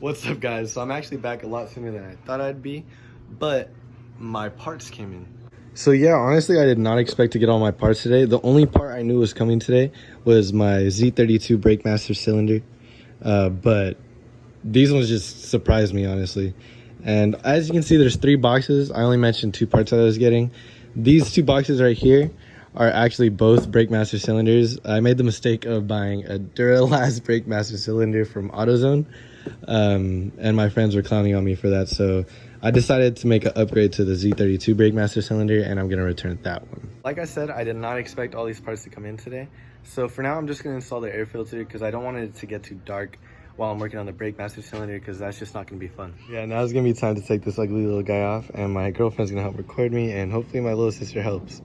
What's up, guys? So I'm actually back a lot sooner than I thought I'd be, but my parts came in. So yeah, honestly, I did not expect to get all my parts today. The only part I knew was coming today was my Z32 brake master cylinder, but these ones just surprised me, honestly. And as you can see, there's 3 boxes. I only mentioned 2 parts that I was getting. These 2 boxes right here are actually both brake master cylinders. I made the mistake of buying a Duralast brake master cylinder from AutoZone, and my friends were clowning on me for that. So I decided to make an upgrade to the Z32 brake master cylinder, and I'm gonna return that one. Like I said, I did not expect all these parts to come in today. So for now, I'm just gonna install the air filter because I don't want it to get too dark while I'm working on the brake master cylinder, because that's just not gonna be fun. Yeah, now it's gonna be time to take this ugly little guy off, and my girlfriend's gonna help record me, and hopefully my little sister helps.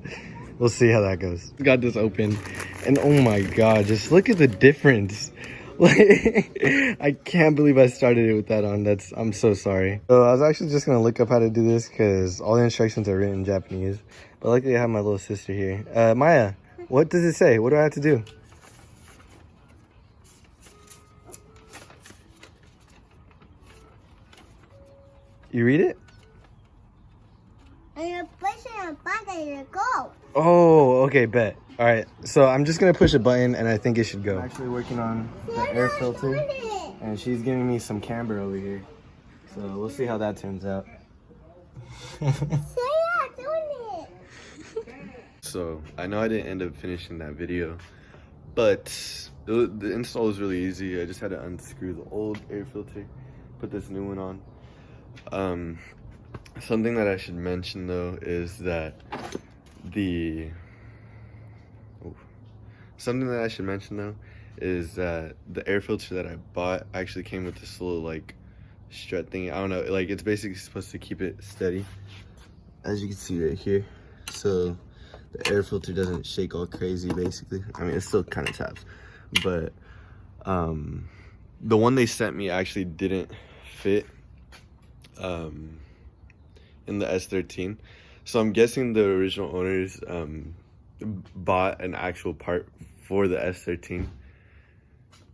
We'll see how that goes. Got this open, and oh my god, just look at the difference. Like, I can't believe I started it with that on. I'm so sorry. So I was actually just gonna look up how to do this because all the instructions are written in Japanese. But luckily I have my little sister here. Maya, what does it say? What do I have to do? You read it? And you're pushing a button to go. Oh, okay, bet. All right, so I'm just gonna push a button and I think it should go. I'm actually working on the air filter, and she's giving me some camber over here. So we'll see how that turns out. So I know I didn't end up finishing that video, but the install was really easy. I just had to unscrew the old air filter, put this new one on. Something that I should mention though is that the air filter that I bought actually came with this little like strut thing. I don't know, like it's basically supposed to keep it steady, as you can see right here, so the air filter doesn't shake all crazy. Basically, I mean, it still kind of taps, but the one they sent me actually didn't fit in the S13, so I'm guessing the original owners bought an actual part for the S13,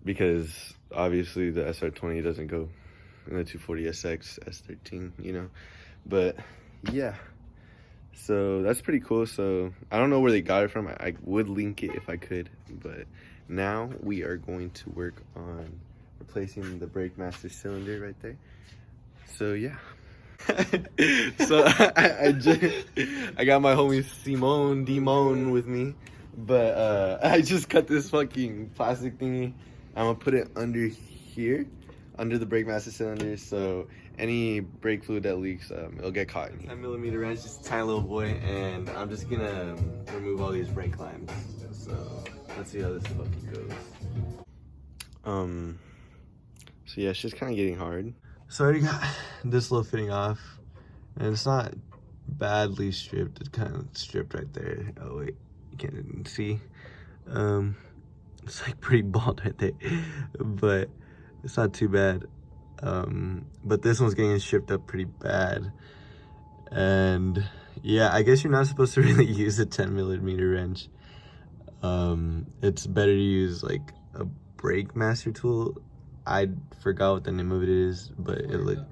because obviously the SR20 doesn't go in the 240SX S13, you know. But yeah, so that's pretty cool. So I don't know where they got it from. I would link it if I could, but now we are going to work on replacing the brake master cylinder right there. So yeah. So I got my homie Demone with me, but I just cut this fucking plastic thingy. I'm gonna put it under here, under the brake master cylinder, so any brake fluid that leaks, it'll get caught in here. 10mm wrench, just a tiny little boy, and I'm just gonna remove all these brake clamps. So let's see how this fucking goes. So yeah, it's just kind of getting hard. So I already got this little fitting off, and it's not badly stripped. It's kind of stripped right there. Oh wait, you can't even see. It's like pretty bald right there, but it's not too bad. But this one's getting stripped up pretty bad, and yeah, I guess you're not supposed to really use a 10mm wrench. It's better to use like a brake master tool. I forgot what the name of it is, but it looked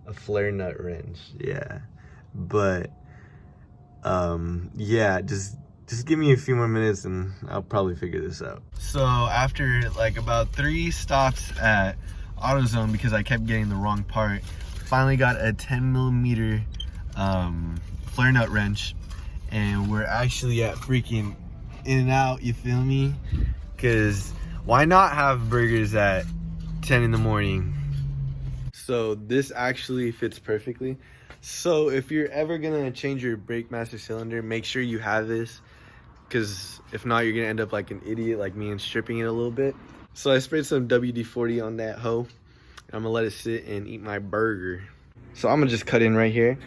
a flare nut wrench. Yeah, but yeah, just give me a few more minutes and I'll probably figure this out. So after like about 3 stops at AutoZone, because I kept getting the wrong part, finally got a 10mm flare nut wrench, and we're actually at freaking In-N-Out, you feel me? Because why not have burgers at 10 in the morning? So this actually fits perfectly. So if you're ever gonna change your brake master cylinder, make sure you have this, because if not, you're gonna end up like an idiot like me and stripping it a little bit. So I sprayed some WD-40 on that hoe. I'm gonna let it sit and eat my burger. So I'm gonna just cut in right here.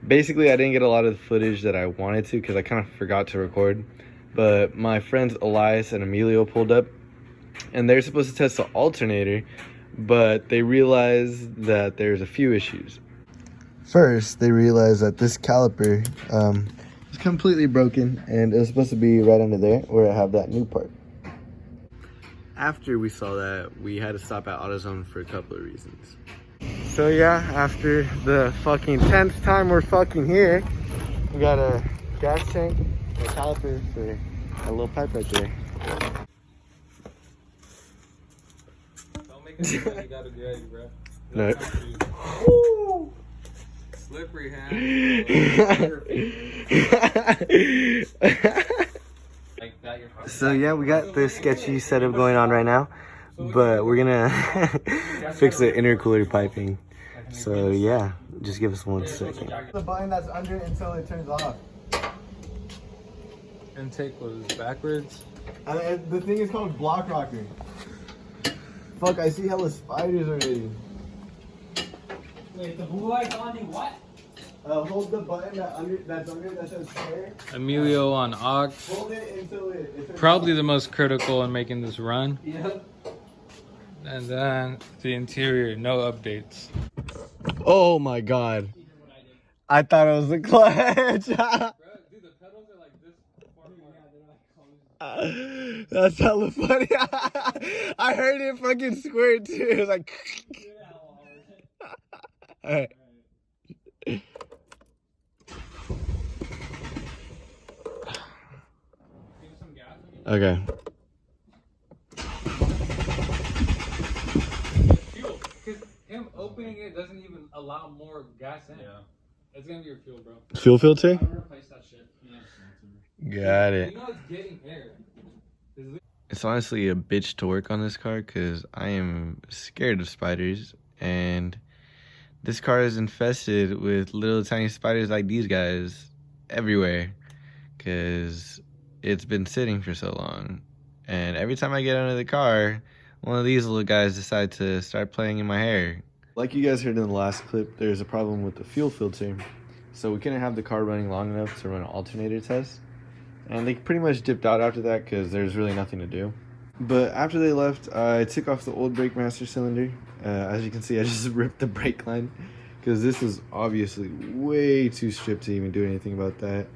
Basically, I didn't get a lot of the footage that I wanted to because I kind of forgot to record. But my friends Elias and Emilio pulled up, and they're supposed to test the alternator, but they realized that there's a few issues. First, they realized that this caliper is completely broken, and it was supposed to be right under there where I have that new part. after we saw that, we had to stop at AutoZone for a couple of reasons. So yeah, after the fucking 10th time we're fucking here, we got a gas tank, a caliper for a little pipe right there. Don't make it look like you got a Greddy, bro. No. Slippery hand. So yeah, we got this sketchy setup going on right now, but we're gonna fix the intercooler piping. So yeah, just give us 1 second. The button that's under it until it turns off. Intake was backwards. The thing is called block rocker. Fuck, I see hella spiders already. Wait, the blue light's on you, what? Hold the button that's under that says spare. Emilio on aux. Hold it until it turns Probably off. the most critical in making this run. Yep. And then the interior, no updates. Oh my god. I thought it was the clutch. Bro, dude, the pedals are like this far apart. That's hella funny. I heard it fucking squirt too. It was like. Alright. Okay. Fuel, because him opening it doesn't even allow more gas in. Yeah. It's gonna be your fuel, bro. Fuel filter? I'm gonna replace that shit. Got it. You know it's getting air. It's honestly a bitch to work on this car because I am scared of spiders, and this car is infested with little tiny spiders like these guys everywhere because it's been sitting for so long. And every time I get under the car, one of these little guys decide to start playing in my hair. Like you guys heard in the last clip, there's a problem with the fuel filter. So we couldn't have the car running long enough to run an alternator test. And they pretty much dipped out after that because there's really nothing to do. But after they left, I took off the old brake master cylinder. As you can see, I just ripped the brake line because this is obviously way too stripped to even do anything about that.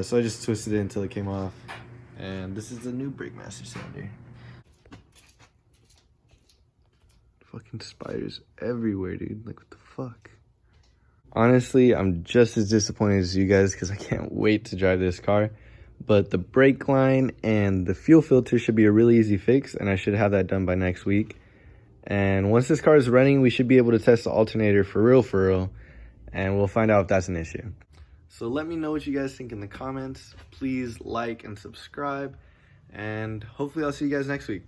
So I just twisted it until it came off. And this is the new brake master cylinder. Fucking spiders everywhere, dude. Like, what the fuck? Honestly, I'm just as disappointed as you guys because I can't wait to drive this car. But the brake line and the fuel filter should be a really easy fix, and I should have that done by next week. And once this car is running, we should be able to test the alternator for real, and we'll find out if that's an issue. So let me know what you guys think in the comments. Please like and subscribe, and hopefully I'll see you guys next week.